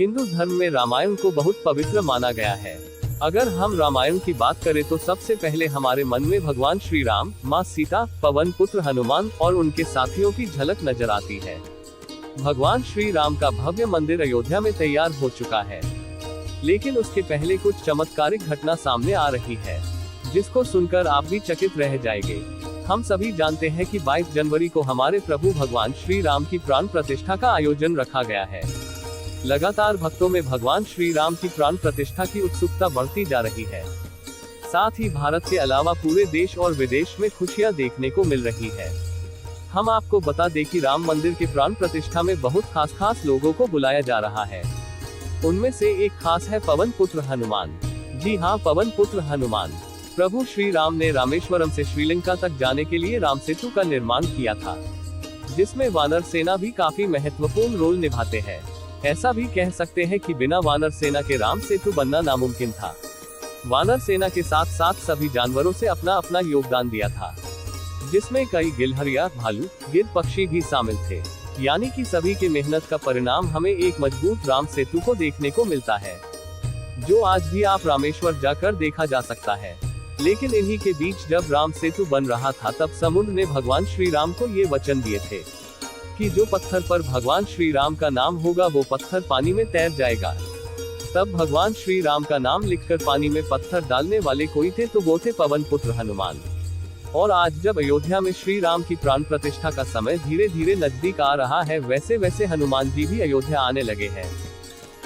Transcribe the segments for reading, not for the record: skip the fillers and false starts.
हिंदू धर्म में रामायण को बहुत पवित्र माना गया है। अगर हम रामायण की बात करें तो सबसे पहले हमारे मन में भगवान श्री राम, माँ सीता, पवन पुत्र हनुमान और उनके साथियों की झलक नजर आती है। भगवान श्री राम का भव्य मंदिर अयोध्या में तैयार हो चुका है, लेकिन उसके पहले कुछ चमत्कारिक घटना सामने आ रही है, जिसको सुनकर आप भी चकित रह जाएंगे। हम सभी जानते हैं कि 22 जनवरी को हमारे प्रभु भगवान श्री राम की प्राण प्रतिष्ठा का आयोजन रखा गया है। लगातार भक्तों में भगवान श्री राम की प्राण प्रतिष्ठा की उत्सुकता बढ़ती जा रही है। साथ ही भारत के अलावा पूरे देश और विदेश में खुशियां देखने को मिल रही है। हम आपको बता दें कि राम मंदिर के प्राण प्रतिष्ठा में बहुत खास लोगों को बुलाया जा रहा है। उनमें से एक खास है पवन पुत्र हनुमान। जी हाँ, पवन पुत्र हनुमान। प्रभु श्री राम ने रामेश्वरम से श्रीलंका तक जाने के लिए राम सेतु का निर्माण किया था, जिसमें वानर सेना भी काफी महत्वपूर्ण रोल निभाते हैं। ऐसा भी कह सकते हैं कि बिना वानर सेना के राम सेतु बनना नामुमकिन था। वानर सेना के साथ साथ सभी जानवरों से अपना अपना योगदान दिया था, जिसमें कई गिलहरियां, भालू, गिद्ध पक्षी भी शामिल थे। यानी कि सभी की मेहनत का परिणाम हमें एक मजबूत राम सेतु को देखने को मिलता है, जो आज भी आप रामेश्वर जाकर देखा जा सकता है। लेकिन इन्हीं के बीच जब राम सेतु बन रहा था, तब समुद्र ने भगवान श्री राम को ये वचन दिए थे कि जो पत्थर पर भगवान श्री राम का नाम होगा वो पत्थर पानी में तैर जाएगा। तब भगवान श्री राम का नाम लिखकर पानी में पत्थर डालने वाले कोई थे, तो वो थे पवन पुत्र हनुमान। और आज जब अयोध्या में श्री राम की प्राण प्रतिष्ठा का समय धीरे धीरे नजदीक आ रहा है, वैसे वैसे हनुमान जी भी अयोध्या आने लगे हैं।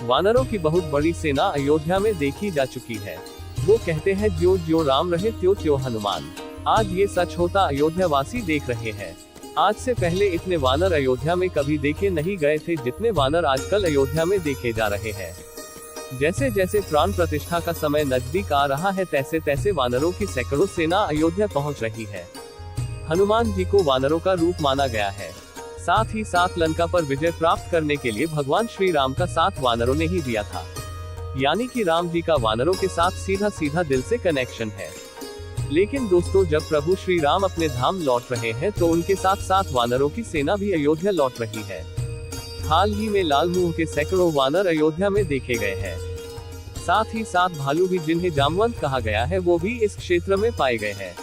वानरों की बहुत बड़ी सेना अयोध्या में देखी जा चुकी है। वो कहते हैं ज्यों ज्यों राम रहे त्यों त्यों हनुमान। आज ये सच होता अयोध्या वासी देख रहे हैं। आज से पहले इतने वानर अयोध्या में कभी देखे नहीं गए थे जितने वानर आजकल अयोध्या में देखे जा रहे हैं। जैसे जैसे प्राण प्रतिष्ठा का समय नजदीक आ रहा है, तैसे तैसे वानरों की सैकड़ों सेना अयोध्या पहुंच रही है। हनुमान जी को वानरों का रूप माना गया है। साथ ही साथ लंका पर विजय प्राप्त करने के लिए भगवान श्री राम का साथ वानरों ने ही दिया था। यानी कि राम जी का वानरों के साथ सीधा सीधा दिल से कनेक्शन है। लेकिन दोस्तों, जब प्रभु श्री राम अपने धाम लौट रहे हैं, तो उनके साथ साथ वानरों की सेना भी अयोध्या लौट रही है। हाल ही में लाल मुंह के सैकड़ों वानर अयोध्या में देखे गए हैं। साथ ही साथ भालू भी, जिन्हें जामवंत कहा गया है, वो भी इस क्षेत्र में पाए गए हैं,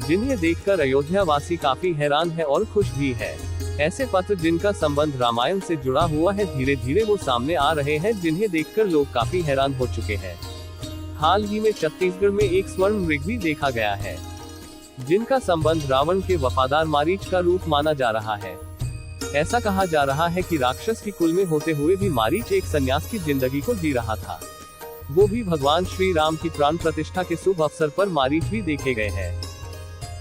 जिन्हें देखकर अयोध्या वासी काफी हैरान है और खुश भी है। ऐसे पत्र जिनका संबंध रामायण से जुड़ा हुआ है, धीरे धीरे वो सामने आ रहे हैं, जिन्हें देखकर लोग काफी हैरान हो चुके हैं। हाल ही में छत्तीसगढ़ में एक स्वर्ण मृग भी देखा गया है, जिनका संबंध रावण के वफादार मारीच का रूप माना जा रहा है। ऐसा कहा जा रहा है कि राक्षस की कुल में होते हुए भी मारीच एक सन्यास की जिंदगी को जी रहा था। वो भी भगवान श्री राम की प्राण प्रतिष्ठा के शुभ अवसर पर मारीच भी देखे गए हैं।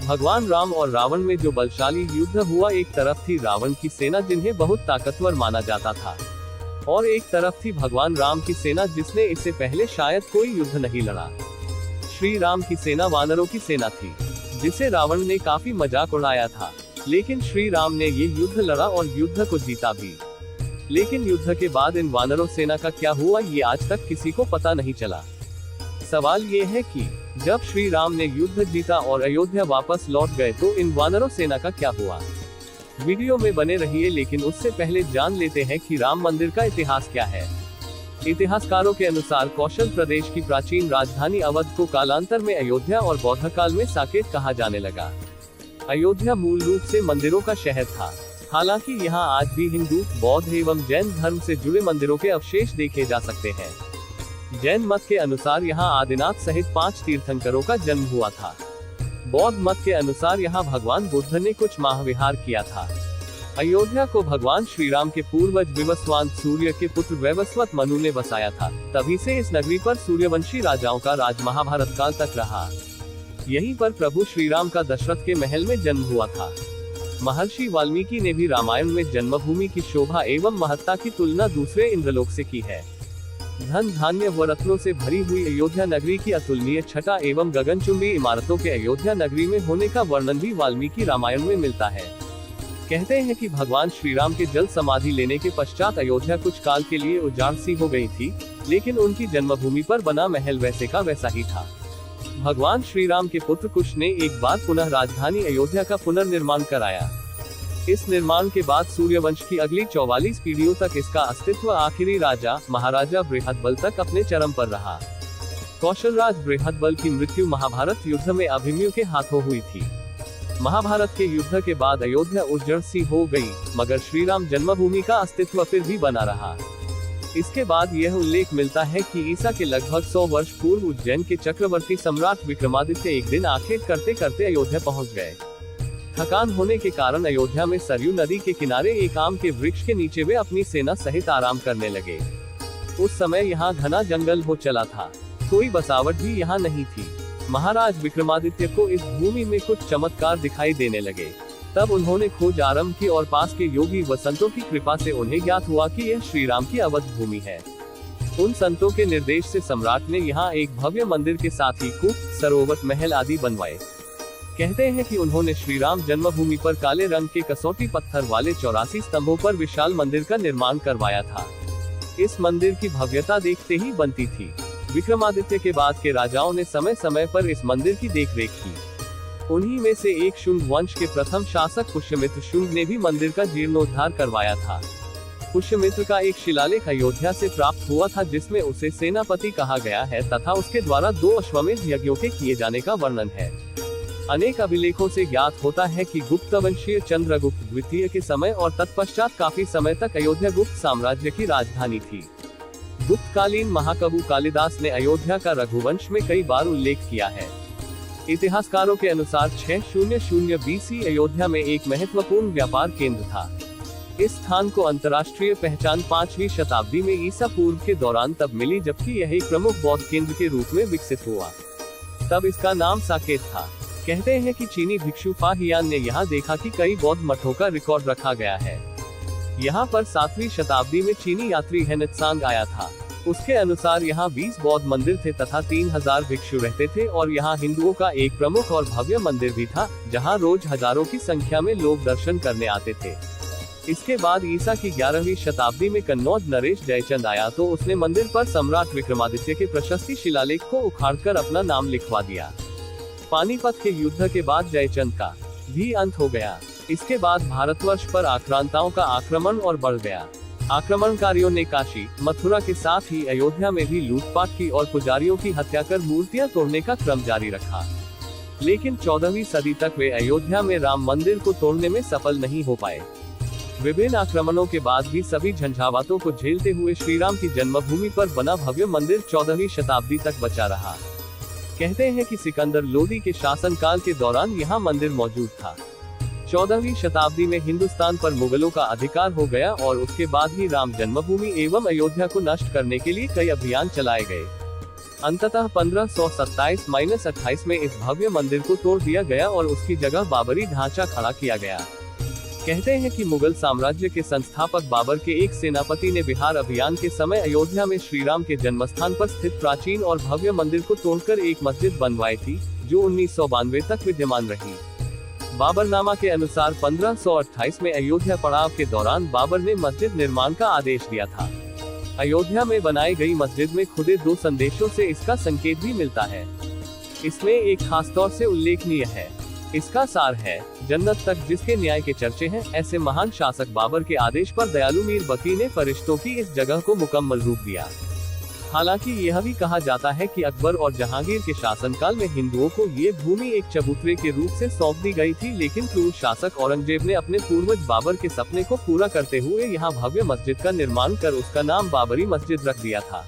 भगवान राम और रावण में जो बलशाली युद्ध हुआ, एक तरफ थी रावण की सेना जिन्हें बहुत ताकतवर माना जाता था, और एक तरफ थी भगवान राम की सेना जिसने इससे पहले शायद कोई युद्ध नहीं लड़ा। श्री राम की सेना वानरों की सेना थी, जिसे रावण ने काफी मजाक उड़ाया था। लेकिन श्री राम ने ये युद्ध लड़ा और युद्ध को जीता भी। लेकिन युद्ध के बाद इन वानरों सेना का क्या हुआ, ये आज तक किसी को पता नहीं चला। सवाल ये है कि जब श्री राम ने युद्ध जीता और अयोध्या वापस लौट गए, तो इन वानरों सेना का क्या हुआ। वीडियो में बने रहिए, लेकिन उससे पहले जान लेते हैं कि राम मंदिर का इतिहास क्या है। इतिहासकारों के अनुसार कौशल प्रदेश की प्राचीन राजधानी अवध को कालांतर में अयोध्या और बौद्ध काल में साकेत कहा जाने लगा। अयोध्या मूल रूप से मंदिरों का शहर था। हालांकि यहाँ आज भी हिंदू, बौद्ध एवं जैन धर्म से जुड़े मंदिरों के अवशेष देखे जा सकते हैं। जैन मत के अनुसार यहाँ आदिनाथ सहित 5 तीर्थंकरों का जन्म हुआ था। बौद्ध मत के अनुसार यहाँ भगवान बुद्ध ने कुछ माह विहार किया था। अयोध्या को भगवान श्री राम के पूर्वज विवस्वान सूर्य के पुत्र वैवस्वत मनु ने बसाया था। तभी से इस नगरी पर सूर्यवंशी राजाओं का राज महाभारत काल तक रहा। यहीं पर प्रभु श्री राम का दशरथ के महल में जन्म हुआ था। महर्षि वाल्मीकि ने भी रामायण में जन्मभूमि की शोभा एवं महत्ता की तुलना दूसरे इंद्रलोक से की है। धन धान्य व रत्नों से भरी हुई अयोध्या नगरी की अतुलनीय छटा एवं गगनचुंबी इमारतों के अयोध्या नगरी में होने का वर्णन भी वाल्मीकि रामायण में मिलता है। कहते हैं कि भगवान श्री राम के जल समाधि लेने के पश्चात अयोध्या कुछ काल के लिए उजाड़ सी हो गई थी, लेकिन उनकी जन्मभूमि पर बना महल वैसे का वैसा ही था। भगवान श्री राम के पुत्र कुश ने एक बार पुनः राजधानी अयोध्या का पुनर्निर्माण कराया। इस निर्माण के बाद सूर्यवंश की अगली 44 पीढ़ियों तक इसका अस्तित्व आखिरी राजा महाराजा बृहद्बल तक अपने चरम पर रहा। कौशलराज बृहद्बल की मृत्यु महाभारत युद्ध में अभिमन्यु के हाथों हुई थी। महाभारत के युद्ध के बाद अयोध्या उजड़ सी हो गई, मगर श्रीराम जन्मभूमि का अस्तित्व फिर भी बना रहा। इसके बाद यह उल्लेख मिलता है कि ईसा के लगभग 100 वर्ष पूर्व उज्जैन के चक्रवर्ती सम्राट विक्रमादित्य एक दिन आखेट करते करते अयोध्या पहुंच गए। थकान होने के कारण अयोध्या में सरयू नदी के किनारे एक आम के वृक्ष के नीचे वे अपनी सेना सहित आराम करने लगे। उस समय यहाँ घना जंगल हो चला था, कोई बसावट भी यहाँ नहीं थी। महाराज विक्रमादित्य को इस भूमि में कुछ चमत्कार दिखाई देने लगे। तब उन्होंने खोज आरंभ की और पास के योगी व संतों की कृपा से उन्हें ज्ञात हुआ कि यह श्री राम की अवध भूमि है। उन संतों के निर्देश से सम्राट ने यहाँ एक भव्य मंदिर के साथ ही कूप, सरोवर, महल आदि बनवाए। कहते हैं कि उन्होंने श्री राम जन्मभूमि पर काले रंग के कसौटी पत्थर वाले 84 स्तंभों पर विशाल मंदिर का निर्माण करवाया था। इस मंदिर की भव्यता देखते ही बनती थी। विक्रमादित्य के बाद के राजाओं ने समय समय पर इस मंदिर की देखरेख की। उन्हीं में से एक शुंग वंश के प्रथम शासक पुष्यमित्र शुंग ने भी मंदिर का जीर्णोद्धार करवाया था। पुष्यमित्र का एक शिलालेख अयोध्या से प्राप्त हुआ था, जिसमें उसे सेनापति कहा गया है तथा उसके द्वारा 2 अश्वमेध यज्ञों के किए जाने का वर्णन है। अनेक अभिलेखों से ज्ञात होता है कि गुप्त वंशीय चंद्रगुप्त द्वितीय के समय और तत्पश्चात काफी समय तक अयोध्या गुप्त साम्राज्य की राजधानी थी। गुप्तकालीन महाकवि कालिदास ने अयोध्या का रघुवंश में कई बार उल्लेख किया है। इतिहासकारों के अनुसार 600 BC अयोध्या में एक महत्वपूर्ण व्यापार केंद्र था। इस स्थान को अंतर्राष्ट्रीय पहचान 5वीं शताब्दी में ईसा पूर्व के दौरान तब मिली, जबकि यह एक प्रमुख बौद्ध केंद्र के रूप में विकसित हुआ। तब इसका नाम साकेत था। कहते हैं कि चीनी भिक्षु फा हियान ने यहाँ देखा कि कई बौद्ध मठों का रिकॉर्ड रखा गया है। यहाँ पर 7वीं शताब्दी में चीनी यात्री हेनेत्सांग आया था। उसके अनुसार यहाँ 20 बौद्ध मंदिर थे तथा 3000 भिक्षु रहते थे और यहाँ हिंदुओं का एक प्रमुख और भव्य मंदिर भी था, जहाँ रोज हजारों की संख्या में लोग दर्शन करने आते थे। इसके बाद ईसा की 11वीं शताब्दी में कन्नौज नरेश जयचंद आया तो उसने मंदिर पर सम्राट विक्रमादित्य के प्रशस्ति शिलालेख को उखाड़कर अपना नाम लिखवा दिया। पानीपत के युद्ध के बाद जयचंद का भी अंत हो गया। इसके बाद भारतवर्ष पर आक्रांताओं का आक्रमण और बढ़ गया। आक्रमणकारियों ने काशी, मथुरा के साथ ही अयोध्या में भी लूटपाट की और पुजारियों की हत्या कर मूर्तियां तोड़ने का क्रम जारी रखा। लेकिन 14वीं सदी तक वे अयोध्या में राम मंदिर को तोड़ने में सफल नहीं हो पाए। विभिन्न आक्रमणों के बाद भी सभी झंझावातों को झेलते हुए श्रीराम की जन्मभूमि पर बना भव्य मंदिर 14वीं शताब्दी तक बचा रहा। कहते हैं कि सिकंदर लोदी के शासनकाल के दौरान यहाँ मंदिर मौजूद था। 14वीं शताब्दी में हिंदुस्तान पर मुगलों का अधिकार हो गया और उसके बाद ही राम जन्मभूमि एवं अयोध्या को नष्ट करने के लिए कई अभियान चलाए गए। अंततः 1527-28 में इस भव्य मंदिर को तोड़ दिया गया और उसकी जगह बाबरी ढांचा खड़ा किया गया। कहते हैं कि मुगल साम्राज्य के संस्थापक बाबर के एक सेनापति ने बिहार अभियान के समय अयोध्या में श्रीराम के जन्मस्थान पर स्थित प्राचीन और भव्य मंदिर को तोड़कर एक मस्जिद बनवाई थी, जो 1992 तक विद्यमान रही। बाबरनामा के अनुसार 1528 में अयोध्या पड़ाव के दौरान बाबर ने मस्जिद निर्माण का आदेश दिया था। अयोध्या में बनाई गई मस्जिद में खुदे 2 संदेशों से इसका संकेत भी मिलता है। इसमें एक खास तौर से उल्लेखनीय है। इसका सार है, जन्नत तक जिसके न्याय के चर्चे हैं। ऐसे महान शासक बाबर के आदेश पर दयालु मीर बकी ने फरिश्तों की इस जगह को मुकम्मल रूप दिया। हालांकि यह भी कहा जाता है कि अकबर और जहांगीर के शासनकाल में हिंदुओं को ये भूमि एक चबूतरे के रूप से सौंप दी गई थी, लेकिन क्रूर शासक औरंगजेब ने अपने पूर्वज बाबर के सपने को पूरा करते हुए यहाँ भव्य मस्जिद का निर्माण कर उसका नाम बाबरी मस्जिद रख दिया था।